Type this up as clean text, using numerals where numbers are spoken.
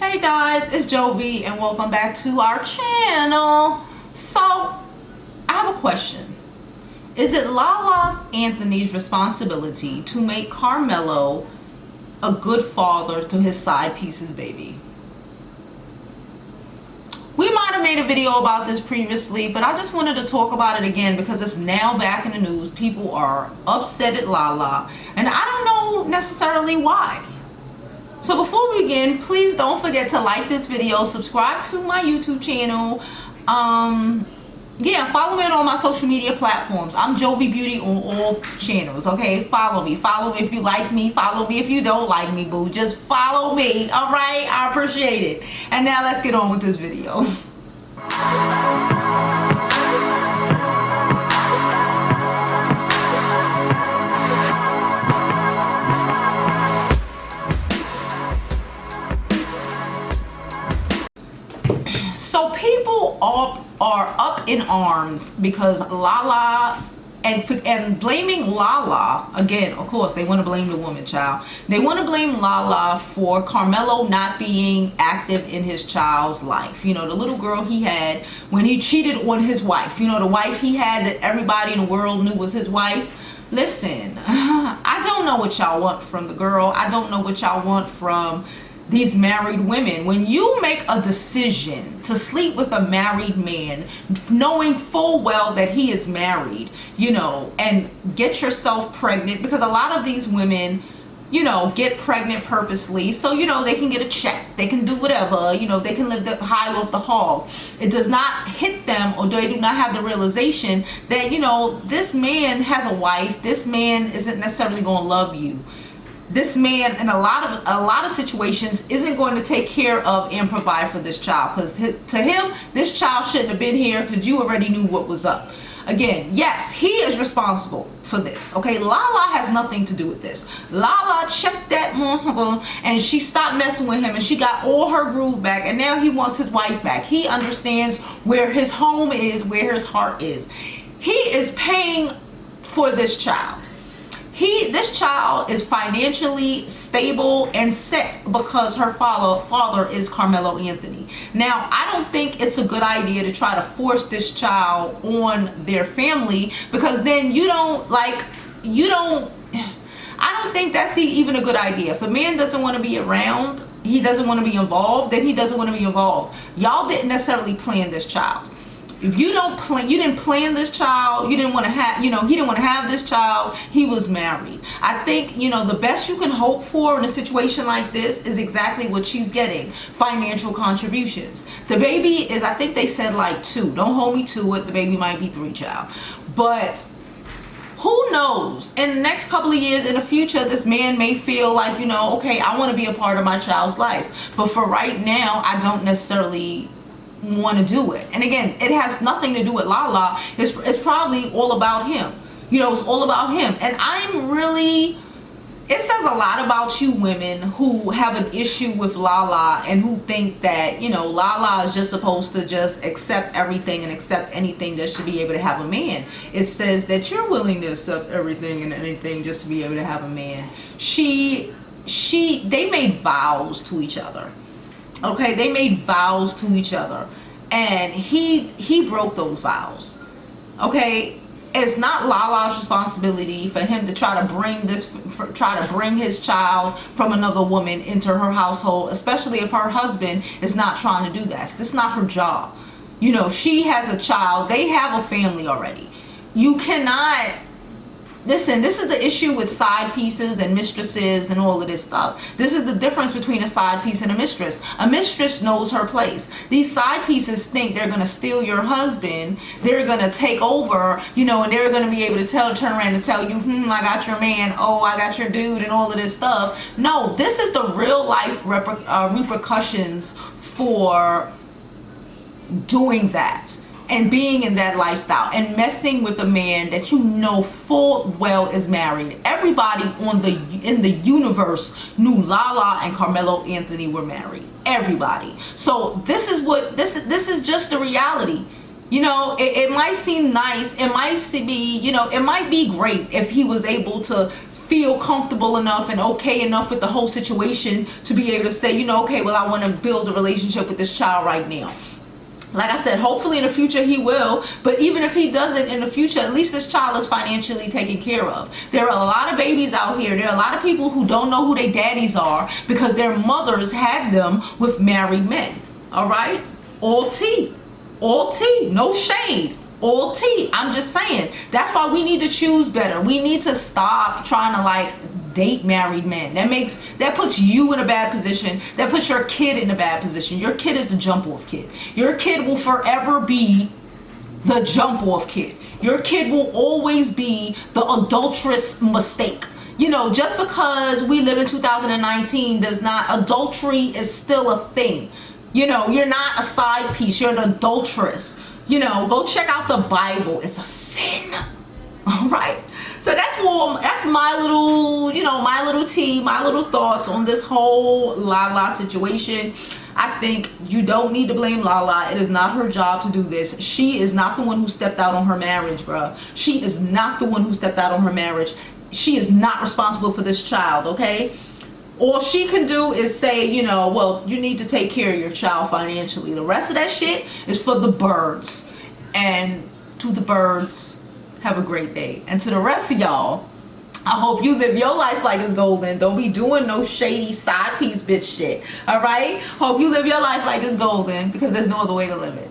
Hey guys, it's Jovi and welcome back to our channel. So, I have a question. Is it Lala Anthony's responsibility to make Carmelo a good father to his side piece's baby? We might have made a video about this previously, but I just wanted to talk about it again because it's now back in the news. People are upset at Lala, and I don't know necessarily why. So before we begin, please don't forget to like this video, subscribe to my YouTube channel. Yeah, follow me on all my social media platforms. I'm JoviBeauty on all channels, okay? Follow me if you like me, follow me if you don't like me, boo. Just follow me, all right? I appreciate it. And now let's get on with this video. So people are up in arms because Lala and blaming Lala again. Of course, they want to blame the woman, child. They want to blame Lala for Carmelo not being active in his child's life. You know, the little girl he had when he cheated on his wife. You know, the wife he had that everybody in the world knew was his wife. Listen, I don't know what y'all want from the girl. I don't know what y'all want from these married women. When you make a decision to sleep with a married man, knowing full well that he is married, you know, and get yourself pregnant, because a lot of these women, you know, get pregnant purposely so, you know, they can get a check, they can do whatever, you know, they can live the high off the hog. It does not hit them, or they do not have the realization that, you know, this man has a wife, this man isn't necessarily going to love you. This man in a lot of situations isn't going to take care of and provide for this child, because to him this child shouldn't have been here because you already knew what was up. Again, yes, he is responsible for this, okay? Lala has nothing to do with this. Lala checked that motherfucker and she stopped messing with him and she got all her groove back, and now he wants his wife back. He understands where his home is, where his heart is. He is paying for this child. This child is financially stable and set because her father is Carmelo Anthony. Now, I don't think it's a good idea to try to force this child on their family, because then I don't think that's even a good idea. If a man doesn't want to be around, he doesn't want to be involved, then he doesn't want to be involved. Y'all didn't necessarily plan this child. If you didn't plan this child, you didn't want to have, you know, he didn't want to have this child, he was married. I think, you know, the best you can hope for in a situation like this is exactly what she's getting: financial contributions. The baby is, I think they said like 2. Don't hold me to it. The baby might be 3, child. But who knows? In the next couple of years in the future, this man may feel like, you know, okay, I want to be a part of my child's life. But for right now, I don't necessarily want to do it. And again, it has nothing to do with Lala. It's probably all about him. You know, it's all about him. And it says a lot about you women who have an issue with Lala and who think that, you know, Lala is just supposed to just accept everything and accept anything just to be able to have a man. It says that you're willing to accept everything and anything just to be able to have a man. They made vows to each other. Okay, they made vows to each other, and he broke those vows. Okay, it's not Lala's responsibility for him to try to bring his child from another woman into her household, especially if her husband is not trying to do that. This is not her job. You know, she has a child. They have a family already. You cannot. Listen, this is the issue with side pieces and mistresses and all of this stuff. This is the difference between a side piece and a mistress. A mistress knows her place. These side pieces think they're going to steal your husband. They're going to take over, you know, and they're going to be able to turn around and tell you, I got your man, oh, I got your dude, and all of this stuff. No, this is the real life repercussions for doing that. And being in that lifestyle and messing with a man that you know full well is married. Everybody in the universe knew Lala and Carmelo Anthony were married. Everybody. So this is just the reality. You know, it might seem nice. It might be, you know, it might be great if he was able to feel comfortable enough and okay enough with the whole situation to be able to say, you know, okay, well, I want to build a relationship with this child right now. Like I said, hopefully in the future he will, but even if he doesn't in the future, at least this child is financially taken care of. There are a lot of babies out here. There are a lot of people who don't know who their daddies are because their mothers had them with married men. All right? All tea. All tea. No shade. All tea. I'm just saying. That's why we need to choose better. We need to stop trying to like date married men. That puts you in a bad position. That puts your kid in a bad position. Your kid is the jump off kid. Your kid will forever be the jump off kid. Your kid will always be the adulterous mistake. You know, just because we live in 2019 does not, adultery is still a thing. You know, you're not a side piece, you're an adulteress. You know, go check out the Bible. It's a sin. All right. So that's my little, you know, my little tea, my little thoughts on this whole Lala situation. I think you don't need to blame Lala. It is not her job to do this. She is not the one who stepped out on her marriage, bruh. She is not the one who stepped out on her marriage. She is not responsible for this child, okay? All she can do is say, you know, well, you need to take care of your child financially. The rest of that shit is for the birds. And to the birds, have a great day. And to the rest of y'all, I hope you live your life like it's golden. Don't be doing no shady side piece bitch shit. All right? Hope you live your life like it's golden because there's no other way to live it.